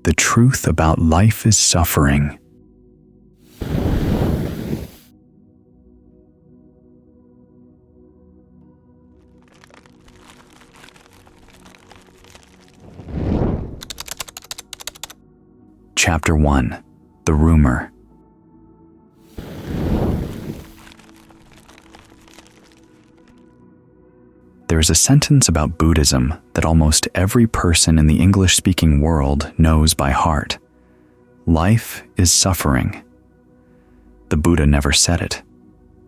The truth about life is suffering. Chapter 1. The Rumor. There is a sentence about Buddhism that almost every person in the English-speaking world knows by heart. Life is suffering. The Buddha never said it.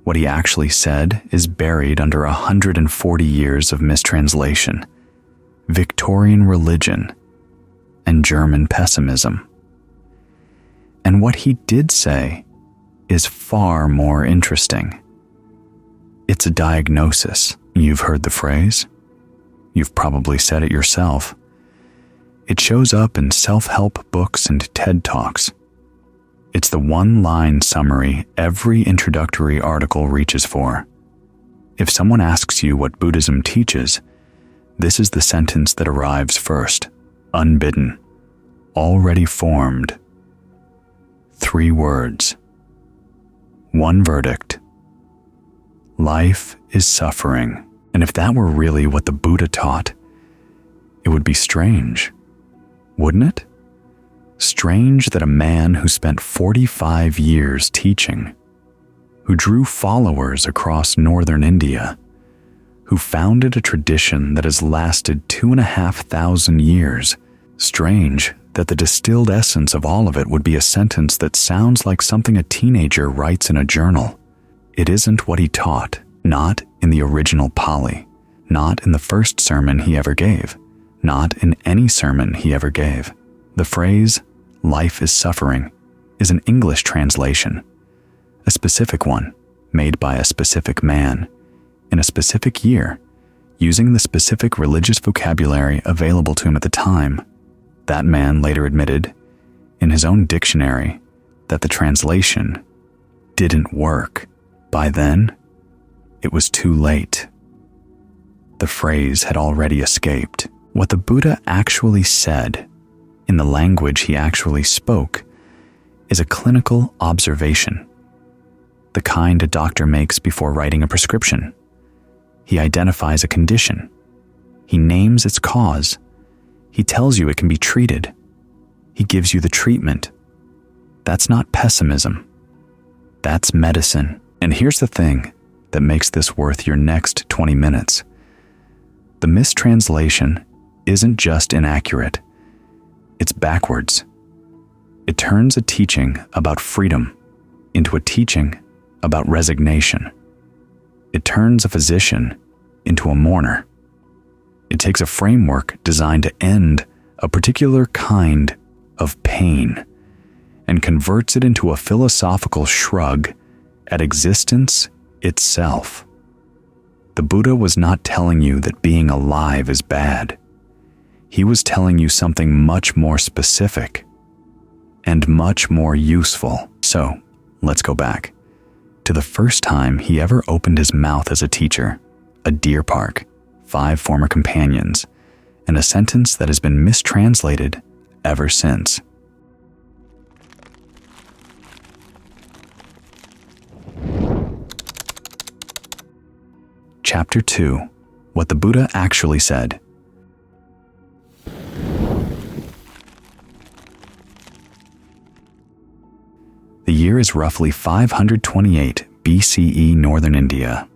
What he actually said is buried under 140 years of mistranslation, Victorian religion, and German pessimism. And what he did say is far more interesting. It's a diagnosis. You've heard the phrase. You've probably said it yourself. It shows up in self-help books and TED Talks. It's the one-line summary every introductory article reaches for. If someone asks you what Buddhism teaches, this is the sentence that arrives first, unbidden, already formed. 3 words. 1 verdict. Life is suffering. And if that were really what the Buddha taught, it would be strange, wouldn't it? Strange that a man who spent 45 years teaching, who drew followers across northern India, who founded a tradition that has lasted 2,500 years, strange that the distilled essence of all of it would be a sentence that sounds like something a teenager writes in a journal. It isn't what he taught, not in the original Pali, not in the first sermon he ever gave, not in any sermon he ever gave. The phrase, life is suffering, is an English translation, a specific one, made by a specific man, in a specific year, using the specific religious vocabulary available to him at the time. That man later admitted, in his own dictionary, that the translation didn't work. By then, it was too late. The phrase had already escaped. What the Buddha actually said, in the language he actually spoke, is a clinical observation, the kind a doctor makes before writing a prescription. He identifies a condition. He names its cause. He tells you it can be treated. He gives you the treatment. That's not pessimism. That's medicine. And here's the thing that makes this worth your next 20 minutes. The mistranslation isn't just inaccurate. It's backwards. It turns a teaching about freedom into a teaching about resignation. It turns a physician into a mourner. It takes a framework designed to end a particular kind of pain and converts it into a philosophical shrug at existence itself. The Buddha was not telling you that being alive is bad. He was telling you something much more specific and much more useful. So, let's go back to the first time he ever opened his mouth as a teacher, a deer park, 5 former companions, and a sentence that has been mistranslated ever since. Chapter 2. What the Buddha actually said. The year is roughly 528 BCE Northern India.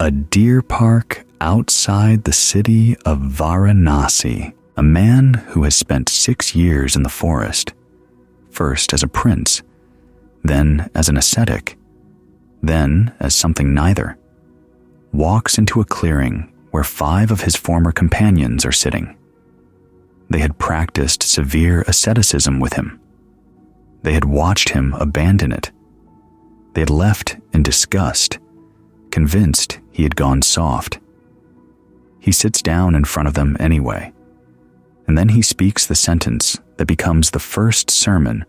A deer park outside the city of Varanasi. A man who has spent 6 years in the forest, first as a prince, then as an ascetic, then as something neither, walks into a clearing where 5 of his former companions are sitting. They had practiced severe asceticism with him. They had watched him abandon it. They had left in disgust, convinced he had gone soft. He sits down in front of them anyway, and then he speaks the sentence that becomes the first sermon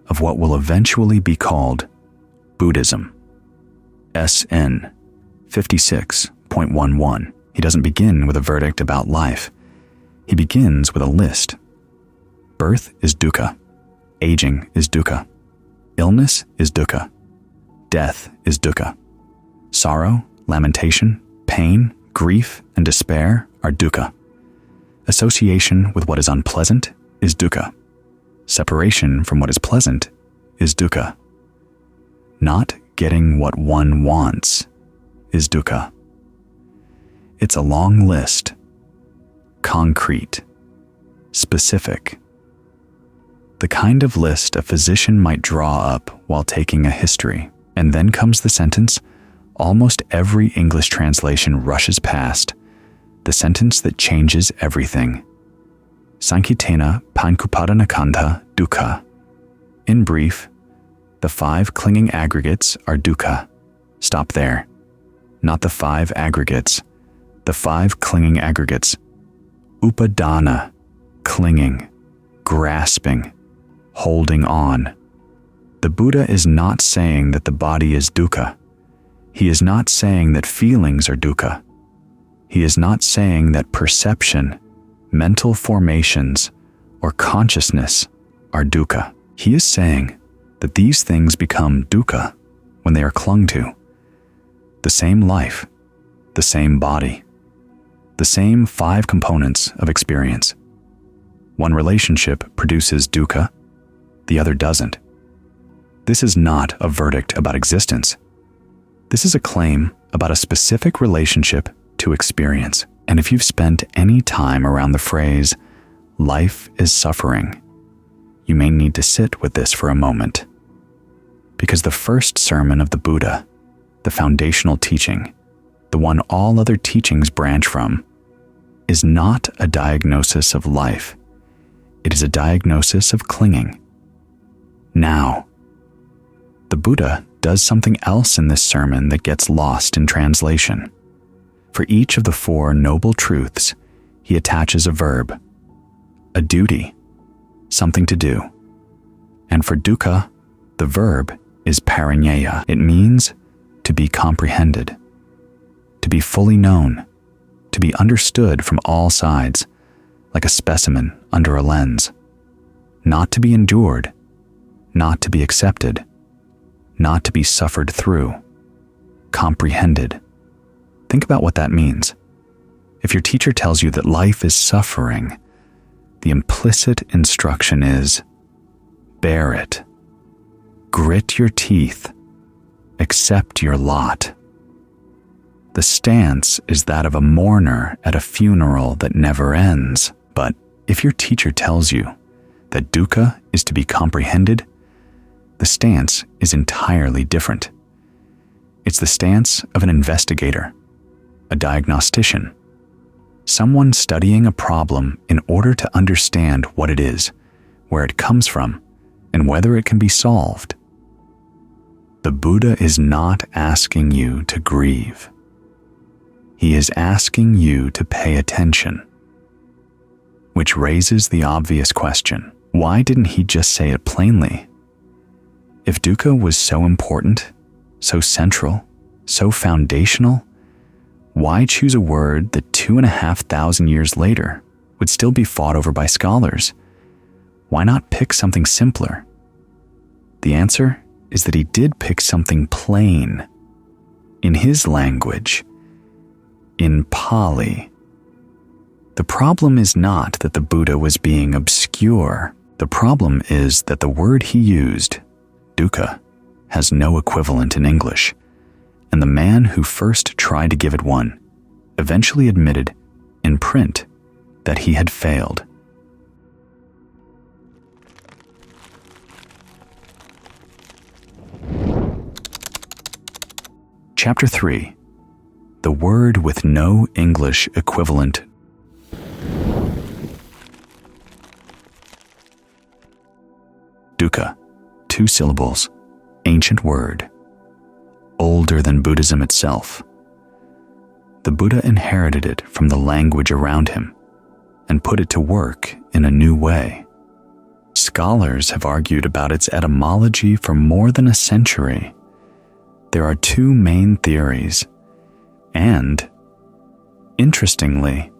of what will eventually be called Buddhism. SN 56.11. He doesn't begin with a verdict about life. He begins with a list. Birth is dukkha. Aging is dukkha. Illness is dukkha. Death is dukkha. Sorrow, lamentation, pain, grief, and despair are dukkha. Association with what is unpleasant is dukkha. Separation from what is pleasant is dukkha. Not getting what one wants is dukkha. It's a long list. Concrete. Specific. The kind of list a physician might draw up while taking a history, and then comes the sentence almost every English translation rushes past, the sentence that changes everything. Sankitena pankupadanakantha dukkha. In brief, the 5 clinging aggregates are dukkha. Stop there. Not the 5 aggregates. The 5 clinging aggregates. Upadana, clinging, grasping, holding on. The Buddha is not saying that the body is dukkha. He is not saying that feelings are dukkha. He is not saying that perception, mental formations, or consciousness are dukkha. He is saying that these things become dukkha when they are clung to. The same life, the same body, the same 5 components of experience. One relationship produces dukkha, the other doesn't. This is not a verdict about existence. This is a claim about a specific relationship to experience. And if you've spent any time around the phrase, life is suffering, you may need to sit with this for a moment. Because the first sermon of the Buddha, the foundational teaching, the one all other teachings branch from, is not a diagnosis of life. It is a diagnosis of clinging. Now, the Buddha does something else in this sermon that gets lost in translation. For each of the 4 noble truths, he attaches a verb, a duty, something to do. And for dukkha, the verb is parinyeya. It means to be comprehended, to be fully known, to be understood from all sides, like a specimen under a lens, not to be endured, not to be accepted, not to be suffered through, comprehended. Think about what that means. If your teacher tells you that life is suffering, the implicit instruction is, bear it, grit your teeth, accept your lot. The stance is that of a mourner at a funeral that never ends. But if your teacher tells you that dukkha is to be comprehended, the stance is entirely different. It's the stance of an investigator, a diagnostician, someone studying a problem in order to understand what it is, where it comes from, and whether it can be solved. The Buddha is not asking you to grieve. He is asking you to pay attention. Which raises the obvious question, why didn't he just say it plainly? If dukkha was so important, so central, so foundational, why choose a word that 2,500 years later would still be fought over by scholars? Why not pick something simpler? The answer is that he did pick something plain, in his language, in Pali. The problem is not that the Buddha was being obscure. The problem is that the word he used, dukkha, has no equivalent in English, and the man who first tried to give it one eventually admitted in print that he had failed. Chapter 3. The word with no English equivalent. Dukkha, 2 syllables, ancient word, older than Buddhism itself. The Buddha inherited it from the language around him and put it to work in a new way. Scholars have argued about its etymology for more than a century. There are 2 main theories, and, interestingly,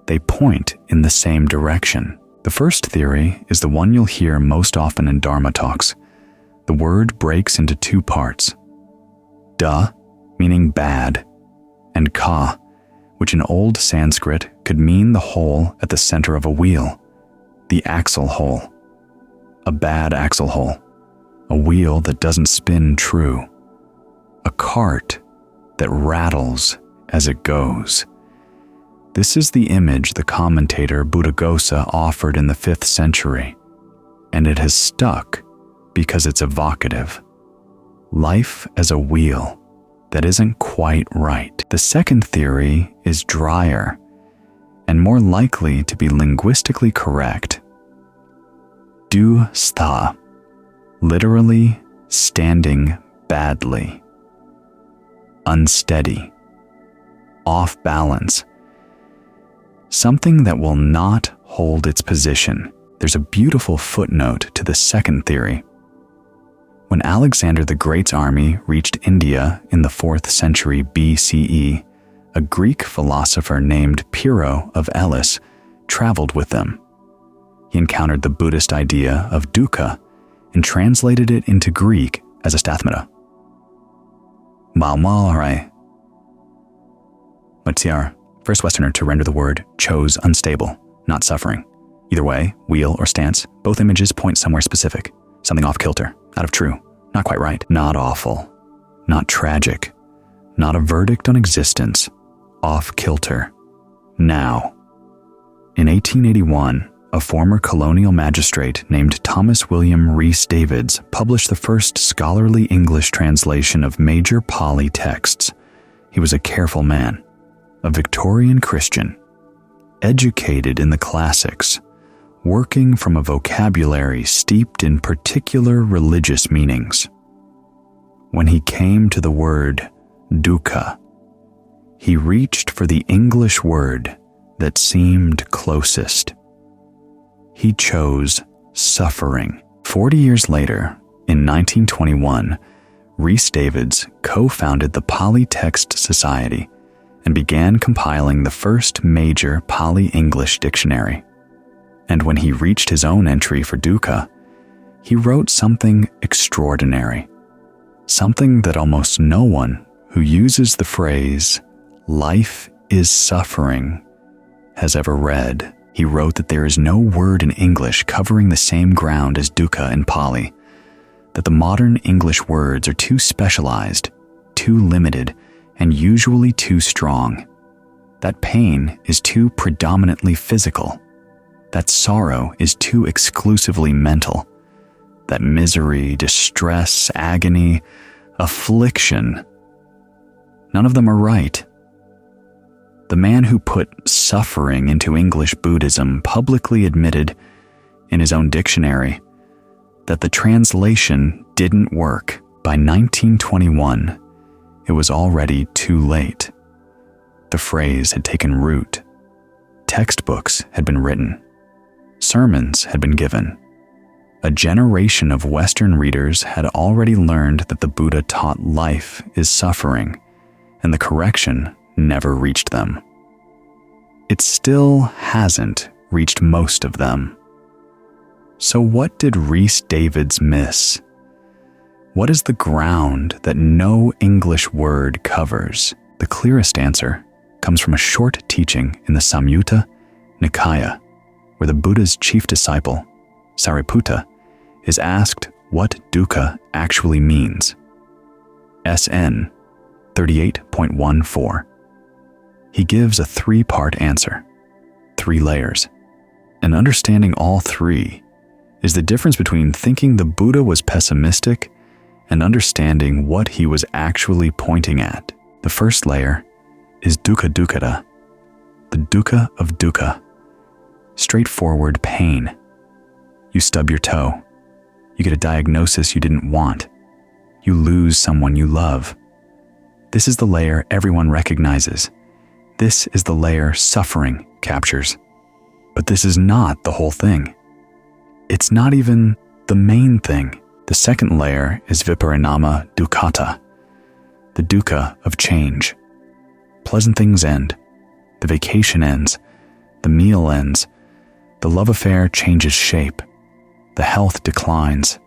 they point in the same direction. The first theory is the one you'll hear most often in Dharma talks. The word breaks into two parts. Da, meaning bad, and ka, which in Old Sanskrit could mean the hole at the center of a wheel, the axle hole. A bad axle hole, a wheel that doesn't spin true, a cart that rattles as it goes. This is the image the commentator Buddhaghosa offered in the 5th century, and it has stuck because it's evocative. Life as a wheel that isn't quite right. The second theory is drier and more likely to be linguistically correct. Dukkha, literally standing badly, unsteady, off balance, something that will not hold its position. There's a beautiful footnote to the second theory. When Alexander the Great's army reached India in the 4th century BCE, a Greek philosopher named Pyrrho of Elis traveled with them. He encountered the Buddhist idea of dukkha and translated it into Greek as a stathmata. Matsiar, first Westerner to render the word, chose unstable, not suffering. Either way, wheel or stance, both images point somewhere specific, something off kilter, out of true, not quite right, not awful, not tragic, not a verdict on existence, off kilter, now. In 1881, a former colonial magistrate named Thomas William Rhys Davids published the first scholarly English translation of major Pali texts. He was a careful man, a Victorian Christian, educated in the classics, working from a vocabulary steeped in particular religious meanings. When he came to the word dukkha, he reached for the English word that seemed closest. He chose suffering. 40 years later, in 1921, Rhys Davids co-founded the Pali Text Society and began compiling the first major Pali English dictionary. And when he reached his own entry for dukkha, he wrote something extraordinary, something that almost no one who uses the phrase, "life is suffering," has ever read. He wrote that there is no word in English covering the same ground as dukkha in Pali, that the modern English words are too specialized, too limited, and usually too strong. That pain is too predominantly physical. That sorrow is too exclusively mental. That misery, distress, agony, affliction, none of them are right. The man who put suffering into English Buddhism publicly admitted in his own dictionary that the translation didn't work. By 1921, it was already too late. The phrase had taken root. Textbooks had been written. Sermons had been given. A generation of Western readers had already learned that the Buddha taught life is suffering, and the correction never reached them. It still hasn't reached most of them. So what did Rhys Davids miss? What is the ground that no English word covers? The clearest answer comes from a short teaching in the Samyutta Nikaya, where the Buddha's chief disciple, Sariputta, is asked what dukkha actually means. SN 38.14. He gives a 3-part answer, 3 layers. And understanding all 3 is the difference between thinking the Buddha was pessimistic and understanding what he was actually pointing at. The first layer is dukkha dukkha, the dukkha of dukkha, straightforward pain. You stub your toe. You get a diagnosis you didn't want. You lose someone you love. This is the layer everyone recognizes. This is the layer suffering captures. But this is not the whole thing. It's not even the main thing. The second layer is viparinama dukkata, the dukkha of change. Pleasant things end. The vacation ends. The meal ends. The love affair changes shape. The health declines.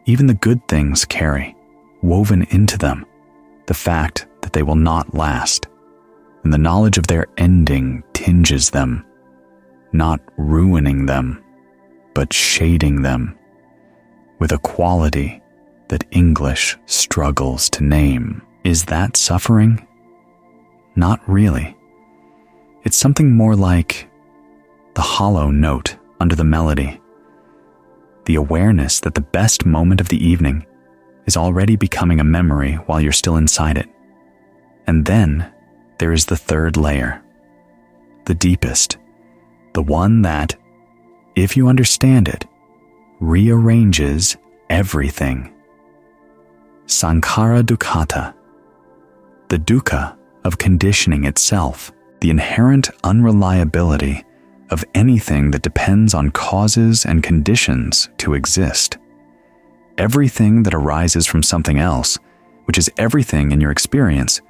Even the good things carry, woven into them, the fact that they will not last, and the knowledge of their ending tinges them, not ruining them, but shading them with a quality that English struggles to name. Is that suffering? Not really. It's something more like the hollow note under the melody, the awareness that the best moment of the evening is already becoming a memory while you're still inside it. And then there is the third layer, the deepest, the one that, if you understand it, rearranges everything. Sankhara dukkha, the dukkha of conditioning itself, the inherent unreliability of anything that depends on causes and conditions to exist. Everything that arises from something else, which is everything in your experience,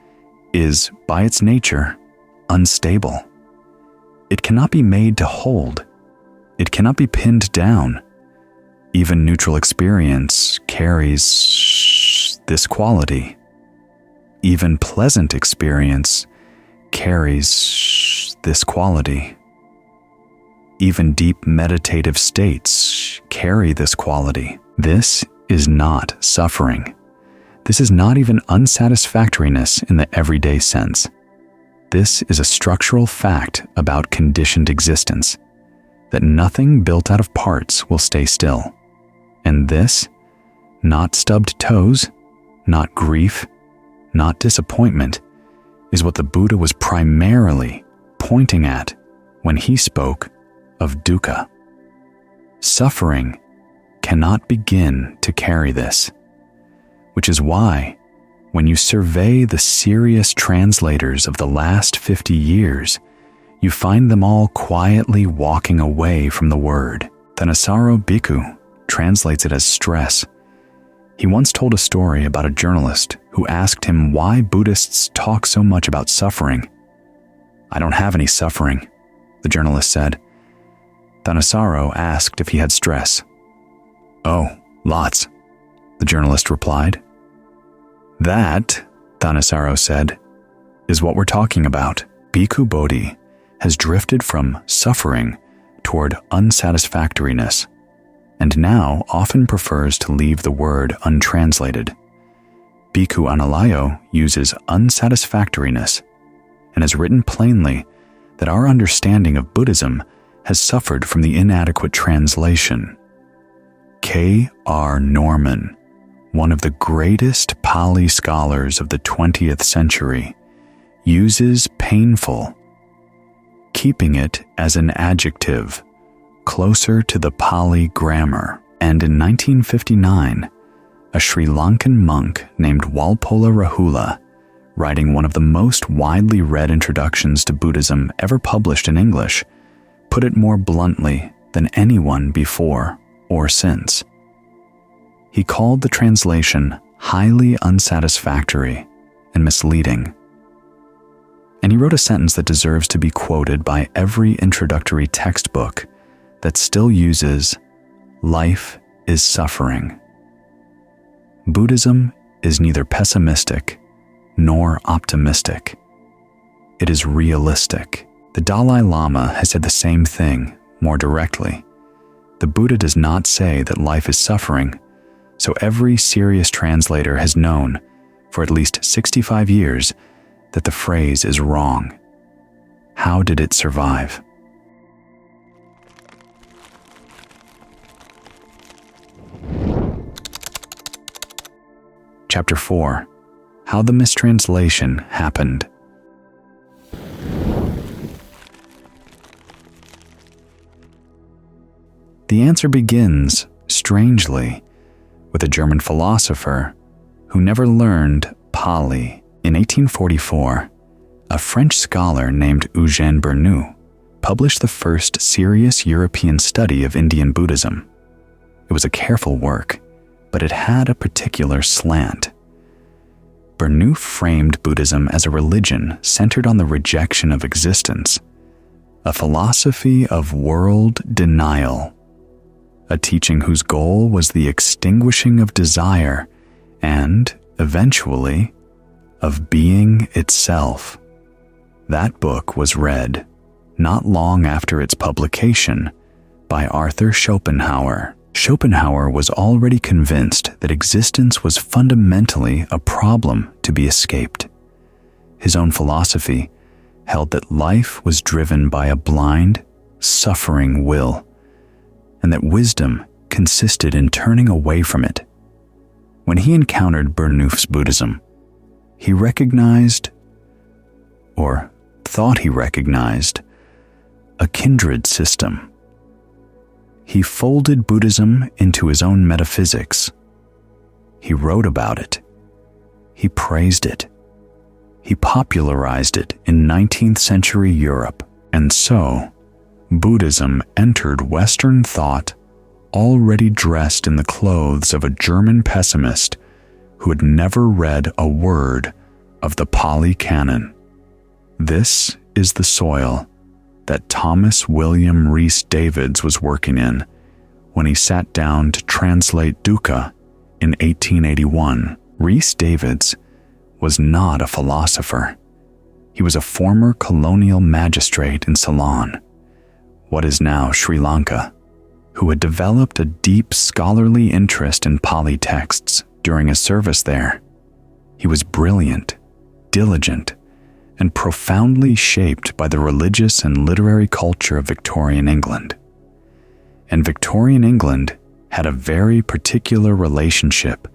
is, by its nature, unstable. It cannot be made to hold. It cannot be pinned down. Even neutral experience carries this quality. Even pleasant experience carries this quality. Even deep meditative states carry this quality. This is not suffering. This is not even unsatisfactoriness in the everyday sense. This is a structural fact about conditioned existence, that nothing built out of parts will stay still. And this, not stubbed toes, not grief, not disappointment, is what the Buddha was primarily pointing at when he spoke of dukkha. Suffering cannot begin to carry this, which is why, when you survey the serious translators of the last 50 years, you find them all quietly walking away from the word. Thanissaro Bhikkhu translates it as stress. He once told a story about a journalist who asked him why Buddhists talk so much about suffering. "I don't have any suffering," the journalist said. Thanissaro asked if he had stress. "Oh, lots," the journalist replied. "That," Thanissaro said, "is what we're talking about." Bhikkhu Bodhi has drifted from suffering toward unsatisfactoriness, and now often prefers to leave the word untranslated. Bhikkhu Analayo uses unsatisfactoriness and has written plainly that our understanding of Buddhism has suffered from the inadequate translation. K.R. Norman, one of the greatest Pali scholars of the 20th century, uses painful, keeping it as an adjective closer to the Pali grammar. And in 1959, a Sri Lankan monk named Walpola Rahula, writing one of the most widely read introductions to Buddhism ever published in English, put it more bluntly than anyone before or since. He called the translation highly unsatisfactory and misleading. And he wrote a sentence that deserves to be quoted by every introductory textbook that still uses "life is suffering." Buddhism is neither pessimistic nor optimistic. It is realistic. The Dalai Lama has said the same thing more directly. The Buddha does not say that life is suffering, so every serious translator has known for at least 65 years that the phrase is wrong. How did it survive? Chapter 4. How the mistranslation happened. The answer begins, strangely, with a German philosopher who never learned Pali. In 1844, a French scholar named Eugène Bernoulli published the first serious European study of Indian Buddhism. It was a careful work, but it had a particular slant. Bernoulli framed Buddhism as a religion centered on the rejection of existence, a philosophy of world denial, a teaching whose goal was the extinguishing of desire and, eventually, of being itself. That book was read, not long after its publication, by Arthur Schopenhauer. Schopenhauer was already convinced that existence was fundamentally a problem to be escaped. His own philosophy held that life was driven by a blind, suffering will, and that wisdom consisted in turning away from it. When he encountered Burnouf's Buddhism, he recognized, or thought he recognized, a kindred system. He folded Buddhism into his own metaphysics. He wrote about it. He praised it. He popularized it in 19th century Europe, and so Buddhism entered Western thought already dressed in the clothes of a German pessimist who had never read a word of the Pali canon. This is the soil that Thomas William Rhys Davids was working in when he sat down to translate dukkha in 1881. Rhys Davids was not a philosopher. He was a former colonial magistrate in Ceylon, what is now Sri Lanka, who had developed a deep scholarly interest in Pali texts during a service there. He was brilliant, diligent, and profoundly shaped by the religious and literary culture of Victorian England. And Victorian England had a very particular relationship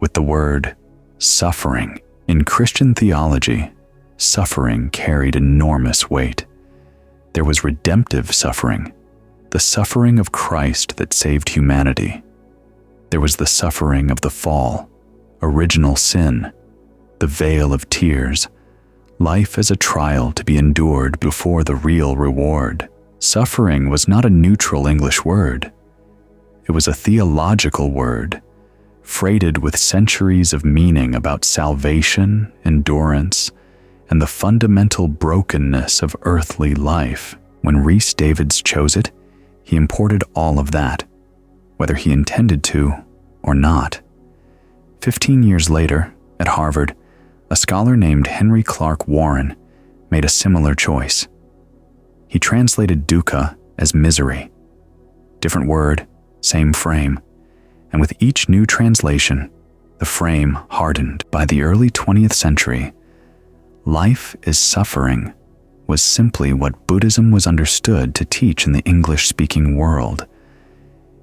with the word suffering. In Christian theology, suffering carried enormous weight. There was redemptive suffering, the suffering of Christ that saved humanity. There was the suffering of the fall, original sin, the veil of tears, life as a trial to be endured before the real reward. Suffering was not a neutral English word. It was a theological word, freighted with centuries of meaning about salvation, endurance, and the fundamental brokenness of earthly life. When Rhys Davids chose it, he imported all of that, whether he intended to or not. 15 years later, at Harvard, a scholar named Henry Clark Warren made a similar choice. He translated dukkha as misery. Different word, same frame, and with each new translation, the frame hardened. By the early 20th century, life is suffering was simply what Buddhism was understood to teach in the English-speaking world.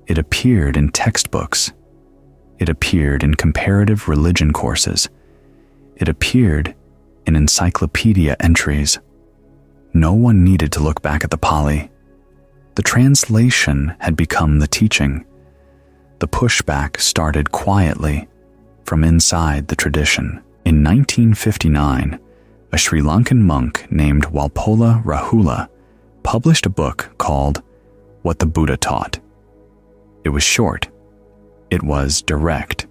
It appeared in textbooks. It appeared in comparative religion courses. It appeared in encyclopedia entries. No one needed to look back at the Pali. The translation had become the teaching. The pushback started quietly from inside the tradition. In 1959, a Sri Lankan monk named Walpola Rahula published a book called What the Buddha Taught. It was short. It was direct.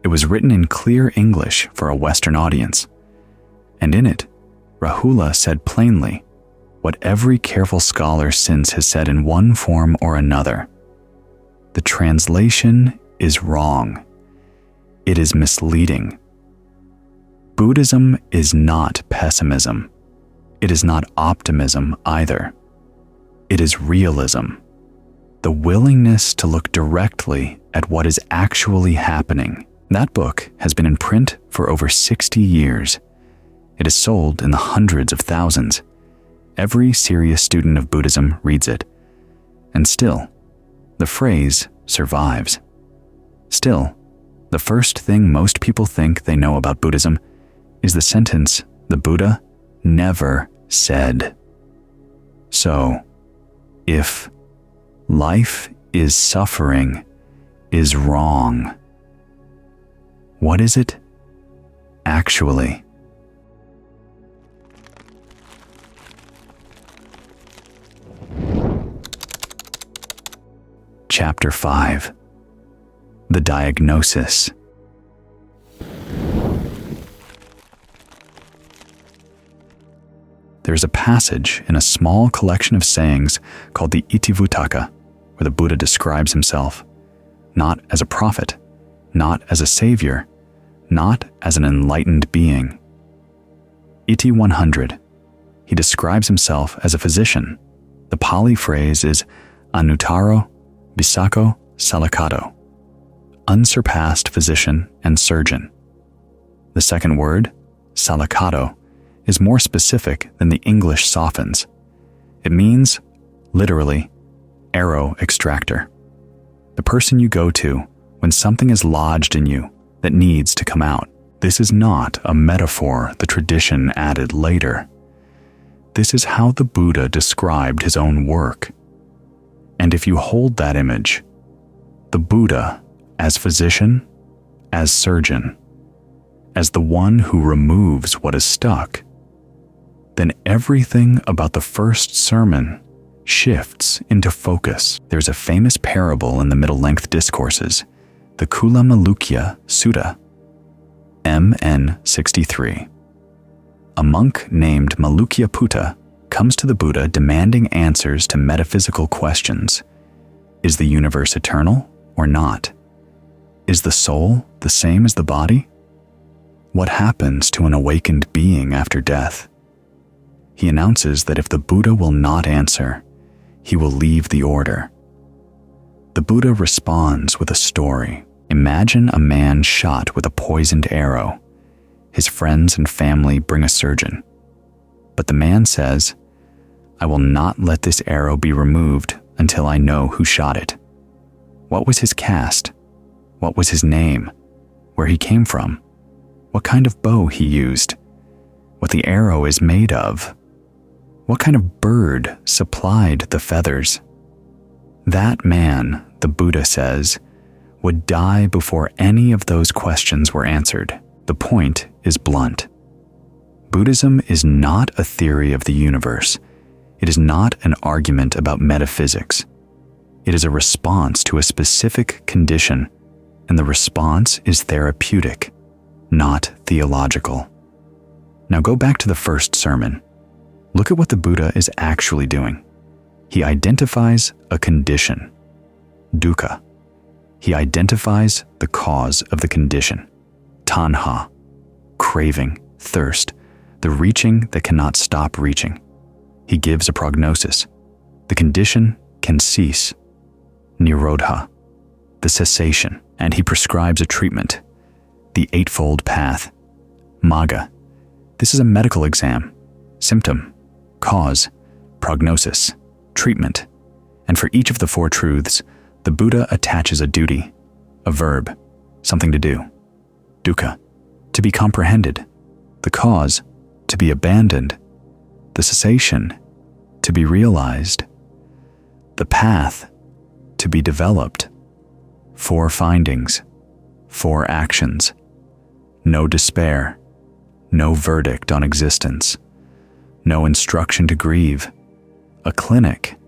It was written in clear English for a Western audience. And in it, Rahula said plainly what every careful scholar since has said in one form or another. The translation is wrong. It is misleading. Buddhism is not pessimism. It is not optimism either. It is realism. The willingness to look directly at what is actually happening. That book has been in print for over 60 years. It is sold in the hundreds of thousands. Every serious student of Buddhism reads it. And still, the phrase survives. Still, the first thing most people think they know about Buddhism is the sentence the Buddha never said. So, if life is suffering is wrong, what is it actually? Chapter 5. The Diagnosis. There's a passage in a small collection of sayings called the Itivuttaka, where the Buddha describes himself not as a prophet, not as a savior, not as an enlightened being. Iti 100. He describes himself as a physician. The Pali phrase is Anuttaro Bisako Salakato, unsurpassed physician and surgeon. The second word, Salakato, is more specific than the English softens. It means, literally, arrow extractor. The person you go to when something is lodged in you that needs to come out. This is not a metaphor the tradition added later. This is how the Buddha described his own work. And if you hold that image, the Buddha as physician, as surgeon, as the one who removes what is stuck, then everything about the first sermon shifts into focus. There's a famous parable in the middle-length discourses, the Kula Malukya Sutta, MN 63. A monk named Malukya Putta comes to the Buddha demanding answers to metaphysical questions. Is the universe eternal or not? Is the soul the same as the body? What happens to an awakened being after death? He announces that if the Buddha will not answer, he will leave the order. The Buddha responds with a story. Imagine a man shot with a poisoned arrow. His friends and family bring a surgeon. But the man says, "I will not let this arrow be removed until I know who shot it. What was his caste? What was his name? Where he came from? What kind of bow he used? What the arrow is made of? What kind of bird supplied the feathers?" That man, the Buddha says, would die before any of those questions were answered. The point is blunt. Buddhism is not a theory of the universe. It is not an argument about metaphysics. It is a response to a specific condition, and the response is therapeutic, not theological. Now go back to the first sermon. Look at what the Buddha is actually doing. He identifies a condition, dukkha. He identifies the cause of the condition, tanha, craving, thirst, the reaching that cannot stop reaching. He gives a prognosis. The condition can cease, nirodha, the cessation, and he prescribes a treatment, the Eightfold Path, magga. This is a medical exam, symptom, cause, prognosis, treatment, and for each of the four truths, the Buddha attaches a duty, a verb, something to do. Dukkha, to be comprehended. The cause, to be abandoned. The cessation, to be realized. The path, to be developed. Four findings, four actions. No despair, no verdict on existence, no instruction to grieve. A clinic,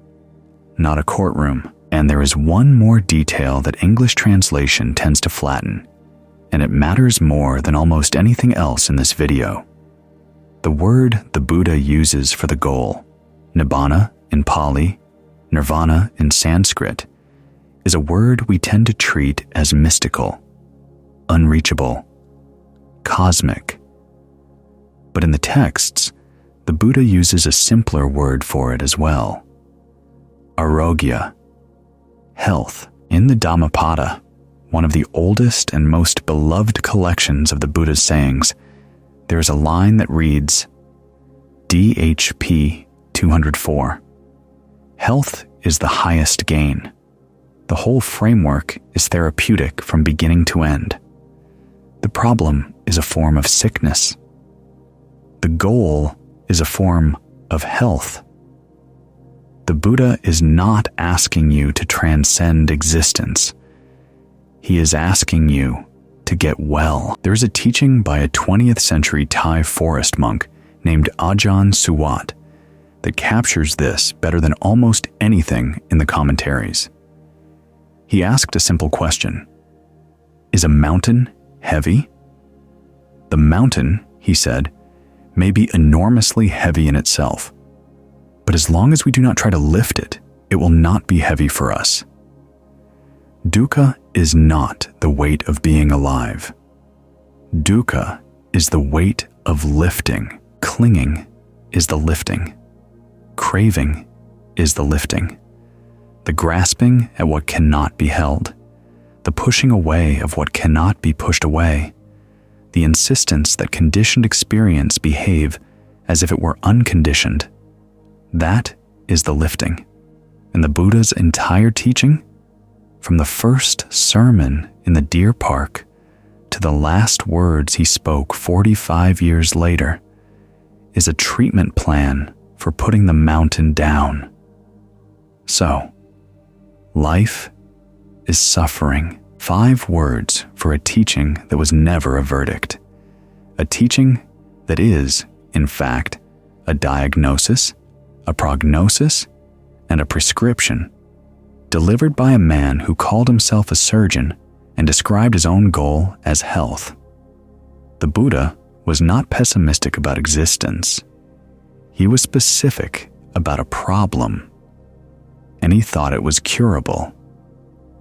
not a courtroom. And there is one more detail that English translation tends to flatten, and it matters more than almost anything else in this video. The word the Buddha uses for the goal, nibbana in Pali, nirvana in Sanskrit, is a word we tend to treat as mystical, unreachable, cosmic. But in the texts, the Buddha uses a simpler word for it as well, arogya, health. In the Dhammapada, one of the oldest and most beloved collections of the Buddha's sayings, there is a line that reads, DHP 204, health is the highest gain. The whole framework is therapeutic from beginning to end. The problem is a form of sickness. The goal is a form of health. The Buddha is not asking you to transcend existence. He is asking you to get well. There is a teaching by a 20th century Thai forest monk named Ajahn Suwat that captures this better than almost anything in the commentaries. He asked a simple question. Is a mountain heavy? The mountain, he said, may be enormously heavy in itself, but as long as we do not try to lift it, it will not be heavy for us. Dukkha is not the weight of being alive. Dukkha is the weight of lifting. Clinging is the lifting. Craving is the lifting. The grasping at what cannot be held. The pushing away of what cannot be pushed away. The insistence that conditioned experience behave as if it were unconditioned. That is the lifting. And the Buddha's entire teaching, from the first sermon in the deer park to the last words he spoke 45 years later, is a treatment plan for putting the mountain down. So, life is suffering. 5 words for a teaching that was never a verdict. A teaching that is, in fact, a diagnosis, a prognosis, and a prescription, delivered by a man who called himself a surgeon and described his own goal as health. The Buddha was not pessimistic about existence. He was specific about a problem, and he thought it was curable.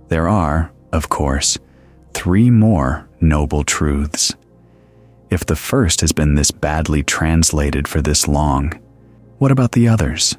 There are, of course, 3 more noble truths. If the first has been this badly translated for this long, what about the others?